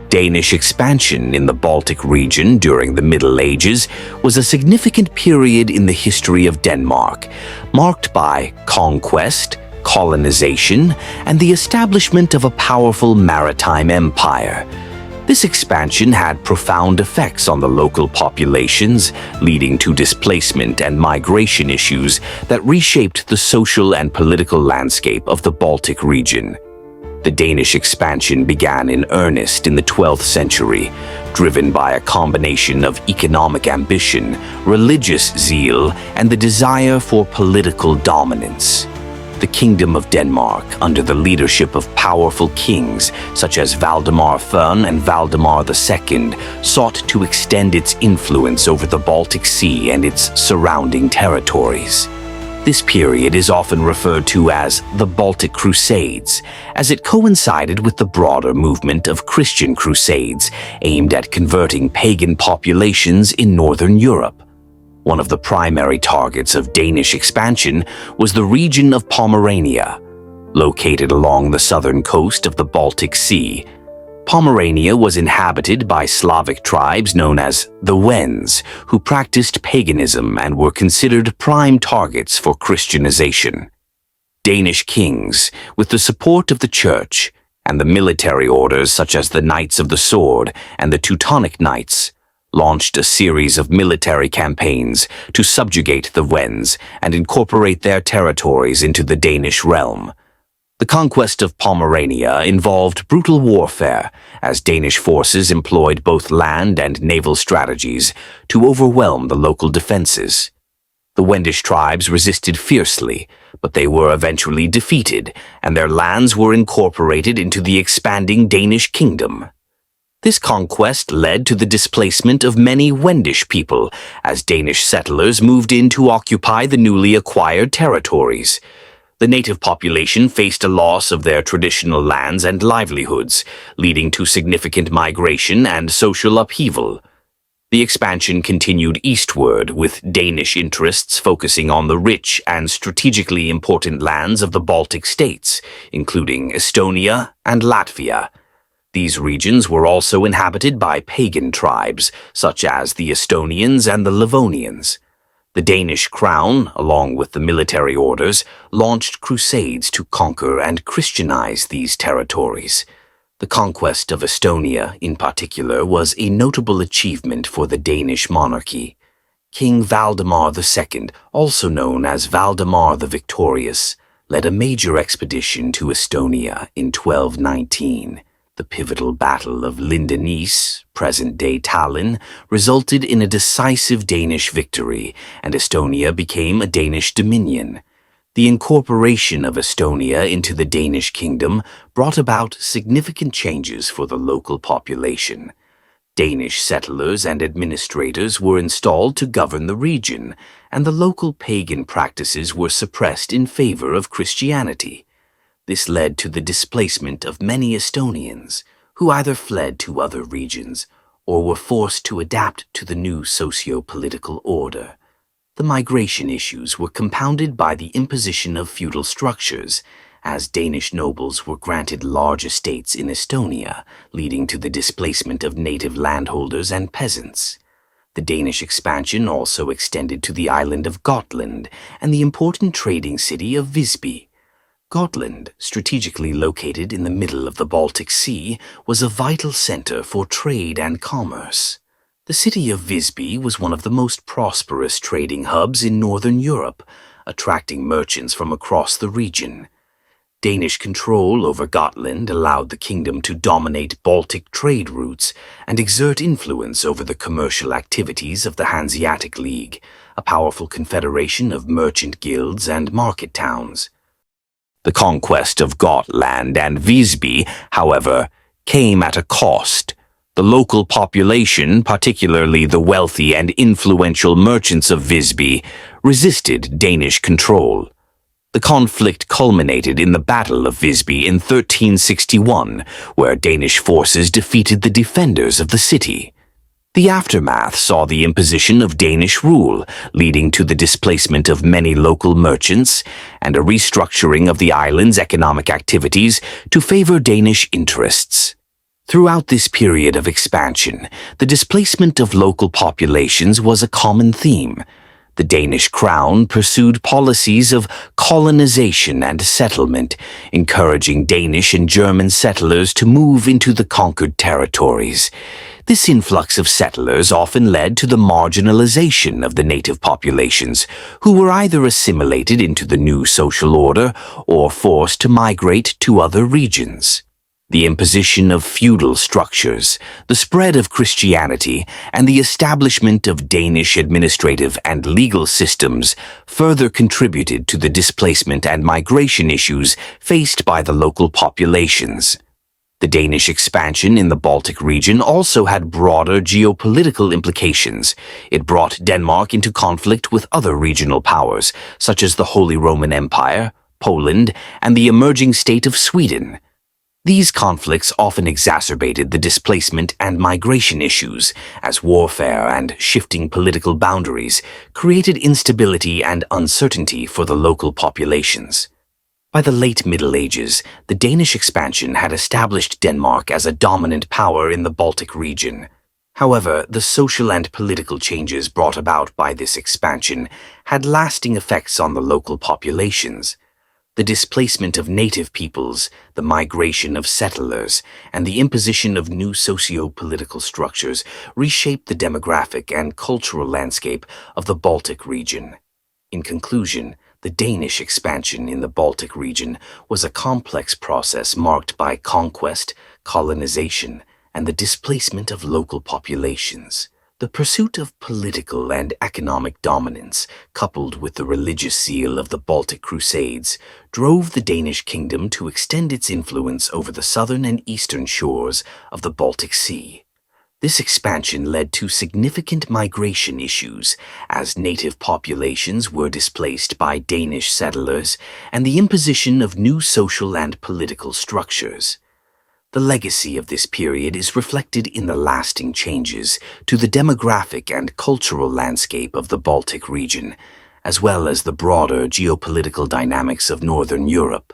Danish expansion in the Baltic region during the Middle Ages was a significant period in the history of Denmark, marked by conquest, colonization, and the establishment of a powerful maritime empire. This expansion had profound effects on the local populations, leading to displacement and migration issues that reshaped the social and political landscape of the Baltic region. The Danish expansion began in earnest in the 12th century, driven by a combination of economic ambition, religious zeal, and the desire for political dominance. The Kingdom of Denmark, under the leadership of powerful kings such as Valdemar Thun and Valdemar II, sought to extend its influence over the Baltic Sea and its surrounding territories. This period is often referred to as the Baltic Crusades, as it coincided with the broader movement of Christian crusades aimed at converting pagan populations in Northern Europe. One of the primary targets of Danish expansion was the region of Pomerania. Located along the southern coast of the Baltic Sea, Pomerania was inhabited by Slavic tribes known as the Wends, who practiced paganism and were considered prime targets for Christianization. Danish kings, with the support of the church, and the military orders such as the Knights of the Sword and the Teutonic Knights, launched a series of military campaigns to subjugate the Wends and incorporate their territories into the Danish realm. The conquest of Pomerania involved brutal warfare, as Danish forces employed both land and naval strategies to overwhelm the local defenses. The Wendish tribes resisted fiercely, but they were eventually defeated, and their lands were incorporated into the expanding Danish kingdom. This conquest led to the displacement of many Wendish people, as Danish settlers moved in to occupy the newly acquired territories. The native population faced a loss of their traditional lands and livelihoods, leading to significant migration and social upheaval. The expansion continued eastward, with Danish interests focusing on the rich and strategically important lands of the Baltic states, including Estonia and Latvia. These regions were also inhabited by pagan tribes, such as the Estonians and the Livonians. The Danish crown, along with the military orders, launched crusades to conquer and Christianize these territories. The conquest of Estonia, in particular, was a notable achievement for the Danish monarchy. King Valdemar II, also known as Valdemar the Victorious, led a major expedition to Estonia in 1219. The pivotal Battle of Lindenisse, present-day Tallinn, resulted in a decisive Danish victory, and Estonia became a Danish dominion. The incorporation of Estonia into the Danish kingdom brought about significant changes for the local population. Danish settlers and administrators were installed to govern the region, and the local pagan practices were suppressed in favor of Christianity. This led to the displacement of many Estonians, who either fled to other regions or were forced to adapt to the new socio-political order. The migration issues were compounded by the imposition of feudal structures, as Danish nobles were granted large estates in Estonia, leading to the displacement of native landholders and peasants. The Danish expansion also extended to the island of Gotland and the important trading city of Visby. Gotland, strategically located in the middle of the Baltic Sea, was a vital center for trade and commerce. The city of Visby was one of the most prosperous trading hubs in Northern Europe, attracting merchants from across the region. Danish control over Gotland allowed the kingdom to dominate Baltic trade routes and exert influence over the commercial activities of the Hanseatic League, a powerful confederation of merchant guilds and market towns. The conquest of Gotland and Visby, however, came at a cost. The local population, particularly the wealthy and influential merchants of Visby, resisted Danish control. The conflict culminated in the Battle of Visby in 1361, where Danish forces defeated the defenders of the city. The aftermath saw the imposition of Danish rule, leading to the displacement of many local merchants and a restructuring of the island's economic activities to favor Danish interests. Throughout this period of expansion, the displacement of local populations was a common theme. The Danish crown pursued policies of colonization and settlement, encouraging Danish and German settlers to move into the conquered territories. This influx of settlers often led to the marginalization of the native populations, who were either assimilated into the new social order or forced to migrate to other regions. The imposition of feudal structures, the spread of Christianity, and the establishment of Danish administrative and legal systems further contributed to the displacement and migration issues faced by the local populations. The Danish expansion in the Baltic region also had broader geopolitical implications. It brought Denmark into conflict with other regional powers, such as the Holy Roman Empire, Poland, and the emerging state of Sweden. These conflicts often exacerbated the displacement and migration issues, as warfare and shifting political boundaries created instability and uncertainty for the local populations. By the late Middle Ages, the Danish expansion had established Denmark as a dominant power in the Baltic region. However, the social and political changes brought about by this expansion had lasting effects on the local populations. The displacement of native peoples, the migration of settlers, and the imposition of new socio-political structures reshaped the demographic and cultural landscape of the Baltic region. In conclusion, the Danish expansion in the Baltic region was a complex process marked by conquest, colonization, and the displacement of local populations. The pursuit of political and economic dominance, coupled with the religious zeal of the Baltic Crusades, drove the Danish kingdom to extend its influence over the southern and eastern shores of the Baltic Sea. This expansion led to significant migration issues, as native populations were displaced by Danish settlers and the imposition of new social and political structures. The legacy of this period is reflected in the lasting changes to the demographic and cultural landscape of the Baltic region, as well as the broader geopolitical dynamics of Northern Europe.